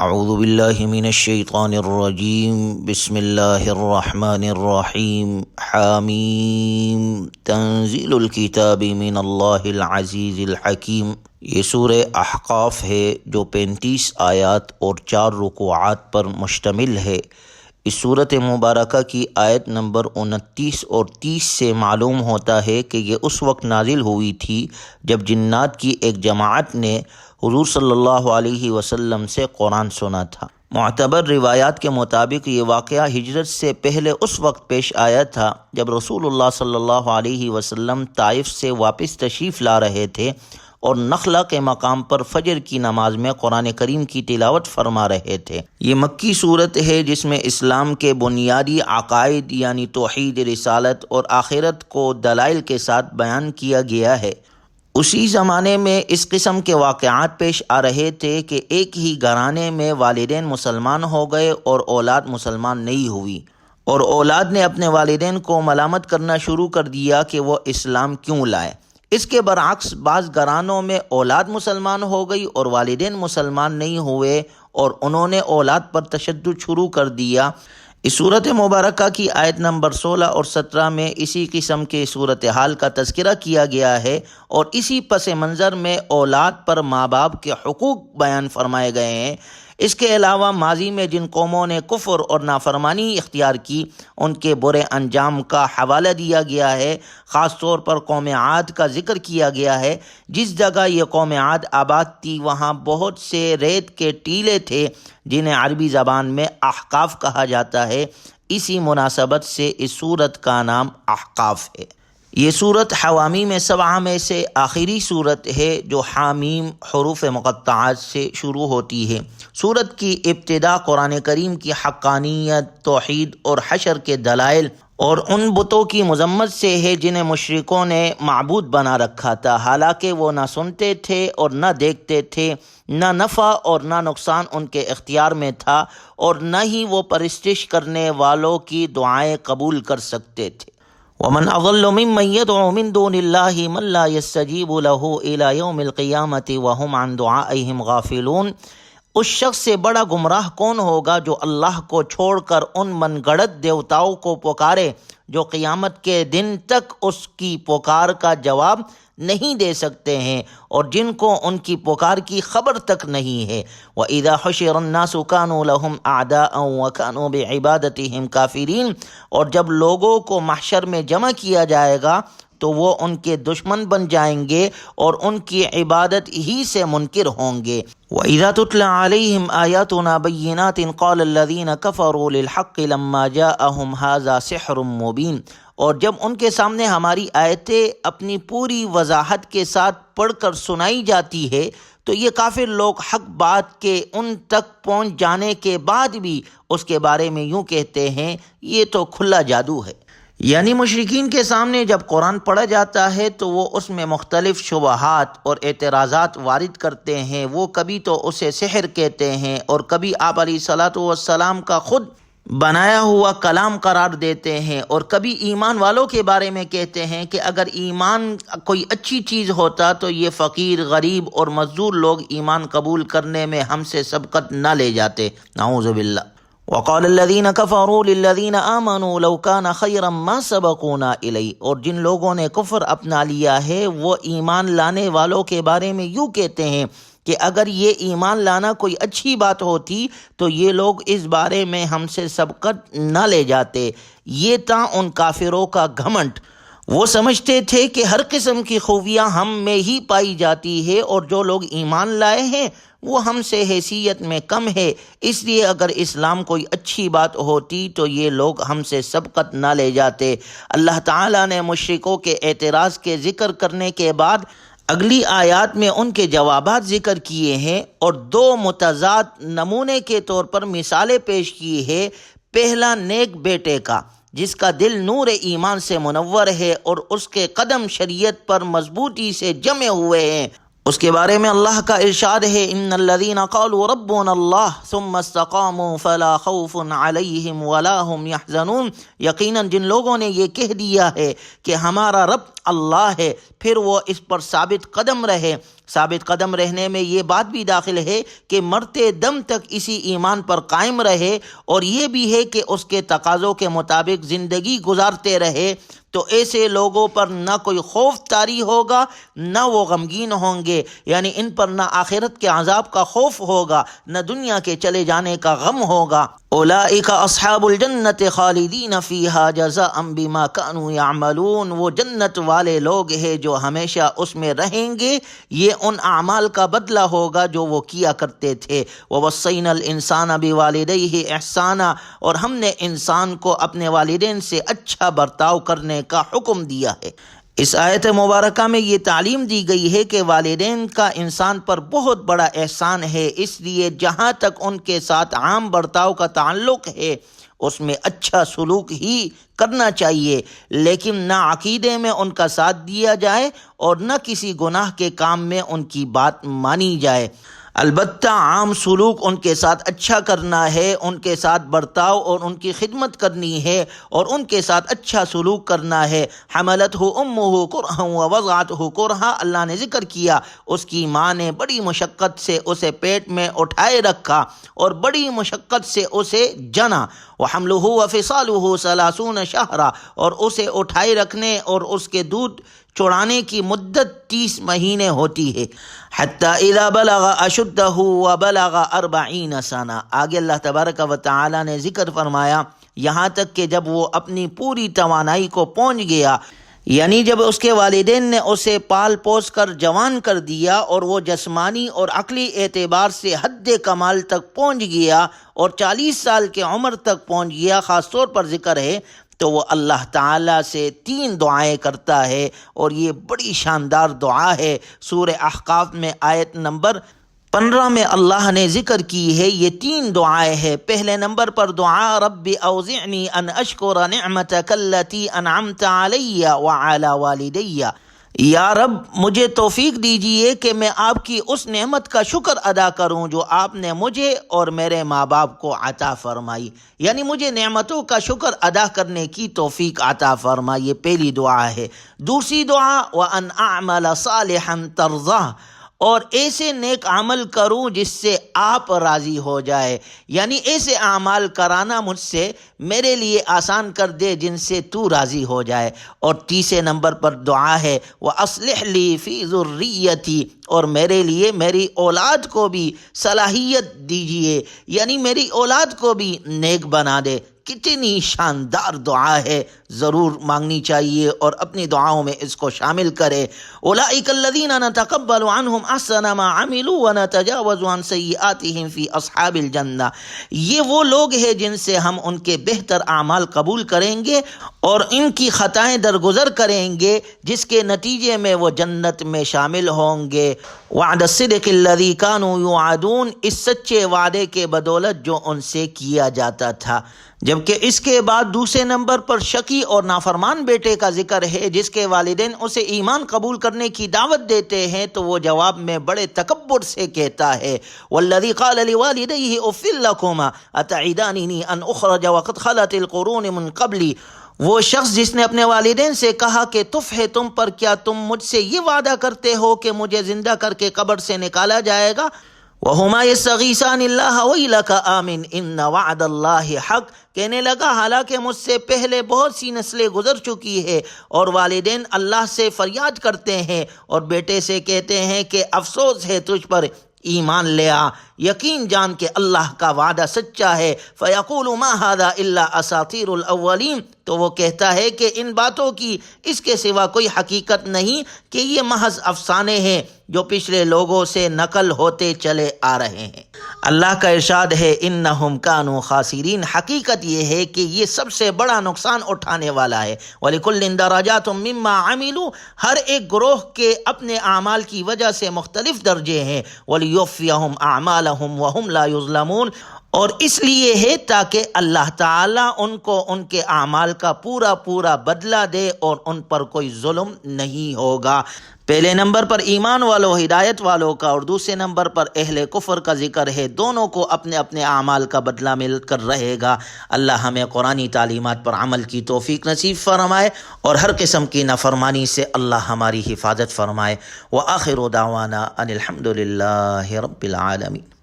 اعوذ باللہ من الشیطان الرجیم بسم اللہ الرحمن الرحیم حامیم تنزیل الکتاب من اللہ العزیز الحکیم۔ یہ سورہ احقاف ہے جو 35 آیات اور 4 رکوعات پر مشتمل ہے۔ اس صورت مبارکہ کی آیت نمبر 29 اور 30 سے معلوم ہوتا ہے کہ یہ اس وقت نازل ہوئی تھی جب جنات کی ایک جماعت نے حضور صلی اللہ علیہ وسلم سے قرآن سنا تھا۔ معتبر روایات کے مطابق یہ واقعہ ہجرت سے پہلے اس وقت پیش آیا تھا جب رسول اللہ صلی اللہ علیہ وسلم طائف سے واپس تشریف لا رہے تھے اور نخلہ کے مقام پر فجر کی نماز میں قرآن کریم کی تلاوت فرما رہے تھے۔ یہ مکی صورت ہے جس میں اسلام کے بنیادی عقائد یعنی توحید، رسالت اور آخرت کو دلائل کے ساتھ بیان کیا گیا ہے۔ اسی زمانے میں اس قسم کے واقعات پیش آ رہے تھے کہ ایک ہی گھرانے میں والدین مسلمان ہو گئے اور اولاد مسلمان نہیں ہوئی، اور اولاد نے اپنے والدین کو ملامت کرنا شروع کر دیا کہ وہ اسلام کیوں لائے۔ اس کے برعکس بعض گھرانوں میں اولاد مسلمان ہو گئی اور والدین مسلمان نہیں ہوئے اور انہوں نے اولاد پر تشدد شروع کر دیا۔ اس صورت مبارکہ کی آیت نمبر 16 اور 17 میں اسی قسم کے صورتحال کا تذکرہ کیا گیا ہے، اور اسی پس منظر میں اولاد پر ماں باپ کے حقوق بیان فرمائے گئے ہیں۔ اس کے علاوہ ماضی میں جن قوموں نے کفر اور نافرمانی اختیار کی ان کے برے انجام کا حوالہ دیا گیا ہے۔ خاص طور پر قوم عاد کا ذکر کیا گیا ہے۔ جس جگہ یہ قوم عاد آباد تھی وہاں بہت سے ریت کے ٹیلے تھے جنہیں عربی زبان میں احقاف کہا جاتا ہے۔ اسی مناسبت سے اس سورت کا نام احقاف ہے۔ یہ سورت حوامیم 7 میں سے آخری سورت ہے جو حامیم حروف مقطعات سے شروع ہوتی ہے۔ سورت کی ابتدا قرآن کریم کی حقانیت، توحید اور حشر کے دلائل اور ان بتوں کی مذمت سے ہے جنہیں مشرکوں نے معبود بنا رکھا تھا، حالانکہ وہ نہ سنتے تھے اور نہ دیکھتے تھے، نہ نفع اور نہ نقصان ان کے اختیار میں تھا، اور نہ ہی وہ پرستش کرنے والوں کی دعائیں قبول کر سکتے تھے۔ ومن اضل ممن يدعو من دون الله من لا يستجيب له الى يوم القيامة وهم عن دعائهم غافلون۔ اس شخص سے بڑا گمراہ کون ہوگا جو اللہ کو چھوڑ کر ان من گڑت دیوتاؤں کو پکارے جو قیامت کے دن تک اس کی پکار کا جواب نہیں دے سکتے ہیں اور جن کو ان کی پکار کی خبر تک نہیں ہے۔ وَإِذَا حُشِرَ النَّاسُ كَانُوا لَهُمْ أَعْدَاءً وَكَانُوا بِعِبَادَتِهِمْ كَافِرِينَ۔ اور جب لوگوں کو محشر میں جمع کیا جائے گا تو وہ ان کے دشمن بن جائیں گے اور ان کی عبادت ہی سے منکر ہوں گے۔ وَإِذَا تُتْلَى عَلَيْهِمْ آيَاتُنَا بَيِّنَاتٍ قَالَ الَّذِينَ كَفَرُوا لِلْحَقِّ لَمَّا جَاءَهُمْ هَذَا سِحْرٌ مُّبِينٌ۔ اور جب ان کے سامنے ہماری آیتیں اپنی پوری وضاحت کے ساتھ پڑھ کر سنائی جاتی ہے تو یہ کافر لوگ حق بات کے ان تک پہنچ جانے کے بعد بھی اس کے بارے میں یوں کہتے ہیں یہ تو کھلا جادو ہے۔ یعنی مشرکین کے سامنے جب قرآن پڑھا جاتا ہے تو وہ اس میں مختلف شبہات اور اعتراضات وارد کرتے ہیں۔ وہ کبھی تو اسے سحر کہتے ہیں اور کبھی آپ علیہ الصلاۃ والسلام کا خود بنایا ہوا کلام قرار دیتے ہیں، اور کبھی ایمان والوں کے بارے میں کہتے ہیں کہ اگر ایمان کوئی اچھی چیز ہوتا تو یہ فقیر، غریب اور مزدور لوگ ایمان قبول کرنے میں ہم سے سبقت نہ لے جاتے۔ نعوذ باللہ۔ وقال الذين كفروا للذين آمنوا لو كان خيرا ما سبقونا إليه۔ اور جن لوگوں نے کفر اپنا لیا ہے وہ ایمان لانے والوں کے بارے میں یوں کہتے ہیں کہ اگر یہ ایمان لانا کوئی اچھی بات ہوتی تو یہ لوگ اس بارے میں ہم سے سبقت نہ لے جاتے۔ یہ تھا ان کافروں کا گھمنڈ۔ وہ سمجھتے تھے کہ ہر قسم کی خوبیاں ہم میں ہی پائی جاتی ہے اور جو لوگ ایمان لائے ہیں وہ ہم سے حیثیت میں کم ہے، اس لیے اگر اسلام کوئی اچھی بات ہوتی تو یہ لوگ ہم سے سبقت نہ لے جاتے۔ اللہ تعالیٰ نے مشرکوں کے اعتراض کے ذکر کرنے کے بعد اگلی آیات میں ان کے جوابات ذکر کیے ہیں اور 2 متضاد نمونے کے طور پر مثالیں پیش کی ہے۔ پہلا نیک بیٹے کا جس کا دل نور ایمان سے منور ہے اور اس کے قدم شریعت پر مضبوطی سے جمے ہوئے ہیں۔ اس کے بارے میں اللہ کا ارشاد ہے ان الذين قالوا ربنا الله ثم استقاموا فلا خوف عليهم ولا هم يحزنون۔ یقیناً جن لوگوں نے یہ کہہ دیا ہے کہ ہمارا رب اللہ ہے، پھر وہ اس پر ثابت قدم رہے، ثابت قدم رہنے میں یہ بات بھی داخل ہے کہ مرتے دم تک اسی ایمان پر قائم رہے، اور یہ بھی ہے کہ اس کے تقاضوں کے مطابق زندگی گزارتے رہے، تو ایسے لوگوں پر نہ کوئی خوف طاری ہوگا، نہ وہ غمگین ہوں گے، یعنی ان پر نہ آخرت کے عذاب کا خوف ہوگا، نہ دنیا کے چلے جانے کا غم ہوگا۔ اولئک اصحاب الجنت خالدین فیہا جزاء بما کانوا یعملون، وہ جنت والے لوگ ہیں جو ہمیشہ اس میں رہیں گے، یہ ان اعمال کا بدلہ ہوگا جو وہ کیا کرتے تھے۔ ووصینا الانسان بوالدیہ احسانا، اور ہم نے انسان کو اپنے والدین سے اچھا برتاؤ کرنے کا حکم دیا ہے۔ اس آیت مبارکہ میں یہ تعلیم دی گئی ہے کہ والدین کا انسان پر بہت بڑا احسان ہے، اس لیے جہاں تک ان کے ساتھ عام برتاؤ کا تعلق ہے اس میں اچھا سلوک ہی کرنا چاہیے، لیکن نہ عقیدے میں ان کا ساتھ دیا جائے اور نہ کسی گناہ کے کام میں ان کی بات مانی جائے۔ البتہ عام سلوک ان کے ساتھ اچھا کرنا ہے، ان کے ساتھ برتاؤ اور ان کی خدمت کرنی ہے، اور ان کے ساتھ اچھا سلوک کرنا ہے۔ حملتہ امہ کرہا ووضعتہ کرہا، اللہ نے ذکر کیا اس کی ماں نے بڑی مشقت سے اسے پیٹ میں اٹھائے رکھا اور بڑی مشقت سے اسے جنا۔ وحملہ وفصالہ 30 شہرا، اور اسے اٹھائے رکھنے اور اس کے دودھ چڑانے کی مدت 30 مہینے ہوتی ہے۔ حتی اذا بلغ اشدہ وبلغ 40 سنہ، آگے اللہ تبارک و تعالی نے ذکر فرمایا یہاں تک کہ جب وہ اپنی پوری توانائی کو پہنچ گیا، یعنی جب اس کے والدین نے اسے پال پوس کر جوان کر دیا اور وہ جسمانی اور عقلی اعتبار سے حد کمال تک پہنچ گیا اور 40 سال کی عمر تک پہنچ گیا، خاص طور پر ذکر ہے، تو وہ اللہ تعالیٰ سے 3 دعائیں کرتا ہے، اور یہ بڑی شاندار دعا ہے۔ سورہ احقاف میں آیت نمبر 15 میں اللہ نے ذکر کی ہے، یہ 3 دعائیں ہیں۔ پہلے نمبر پر دعا رب اوزعنی ان اشکر نعمتک التی انعمت علی وعلی والدی، یا رب مجھے توفیق دیجئے کہ میں آپ کی اس نعمت کا شکر ادا کروں جو آپ نے مجھے اور میرے ماں باپ کو عطا فرمائی، یعنی مجھے نعمتوں کا شکر ادا کرنے کی توفیق عطا فرمائی، یہ پہلی دعا ہے۔ دوسری دعا وَأَنْ أَعْمَلَ صَالِحًا تَرْضَاهُ، اور ایسے نیک عمل کروں جس سے آپ راضی ہو جائے، یعنی ایسے اعمال کرانا مجھ سے میرے لیے آسان کر دے جن سے تو راضی ہو جائے۔ اور تیسرے نمبر پر دعا ہے وَأَصْلِحْ لِي فِي ذُرِّيَّتِي، اور میرے لیے میری اولاد کو بھی صلاحیت دیجئے، یعنی میری اولاد کو بھی نیک بنا دے۔ کتنی شاندار دعا ہے، ضرور مانگنی چاہیے اور اپنی دعاؤں میں اس کو شامل کرے۔ اولئک الذین نتقبل عنہم احسن ما عملوا ونتجاوز عن سیئاتہم فی اصحاب الجنہ، یہ وہ لوگ ہیں جن سے ہم ان کے بہتر اعمال قبول کریں گے اور ان کی خطائیں درگزر کریں گے، جس کے نتیجے میں وہ جنت میں شامل ہوں گے۔ وعد الصدق الذی کانوا یوعدون، اس سچے وعدے کے بدولت جو ان سے کیا جاتا تھا۔ جبکہ اس کے بعد دوسرے نمبر پر شقی اور نافرمان بیٹے کا ذکر ہے، جس کے والدین اسے ایمان قبول کرنے کی دعوت دیتے ہیں تو وہ جواب میں بڑے تکبر سے کہتا ہے والذی قال لوالدیہ اف لکما اتعداننی ان اخرج وقد خلت القرون من قبلی، وہ شخص جس نے اپنے والدین سے کہا کہ تف ہے تم پر، کیا تم مجھ سے یہ وعدہ کرتے ہو کہ مجھے زندہ کر کے قبر سے نکالا جائے گا؟ وَهُمَا يَسْتَغِيثَانِ اللَّهَ وَيْلَكَ آمِنْ إِنَّ وَعْدَ اللَّهِ حق، کہنے لگا حالانکہ مجھ سے پہلے بہت سی نسلیں گزر چکی ہے، اور والدین اللہ سے فریاد کرتے ہیں اور بیٹے سے کہتے ہیں کہ افسوس ہے تجھ پر، ایمان لے آ، یقین جان کہ اللہ کا وعدہ سچا ہے۔ فَيَقُولُ مَا هَذَا إِلَّا أَسَاطِيرُ الْأَوَّلِينَ، تو وہ کہتا ہے کہ ان باتوں کی اس کے سوا کوئی حقیقت نہیں، کہ یہ محض افسانے ہیں جو پچھلے لوگوں سے نقل ہوتے چلے آ رہے ہیں۔ اللہ کا ارشاد ہے انہم کانوا خاسرین، حقیقت یہ ہے کہ یہ سب سے بڑا نقصان اٹھانے والا ہے۔ وَلِكُلٍّ دَرَجَاتٌ مِّمَّا عَمِلُوا، ہر ایک گروہ کے اپنے اعمال کی وجہ سے مختلف درجے ہیں۔ وَلِيُوَفِّيَهُمْ أَعْمَالَهُمْ وَهُمْ لَا يُظْلَمُونَ، اور اس لیے ہے تاکہ اللہ تعالیٰ ان کو ان کے اعمال کا پورا بدلہ دے اور ان پر کوئی ظلم نہیں ہوگا۔ پہلے نمبر پر ایمان والوں ہدایت والوں کا اور دوسرے نمبر پر اہل کفر کا ذکر ہے. دونوں کو اپنے اپنے اعمال کا بدلہ مل کر رہے گا. اللہ ہمیں قرآنی تعلیمات پر عمل کی توفیق نصیب فرمائے اور ہر قسم کی نافرمانی سے اللہ ہماری حفاظت فرمائے. وآخر دعوانا ان الحمد للہ رب العالمین.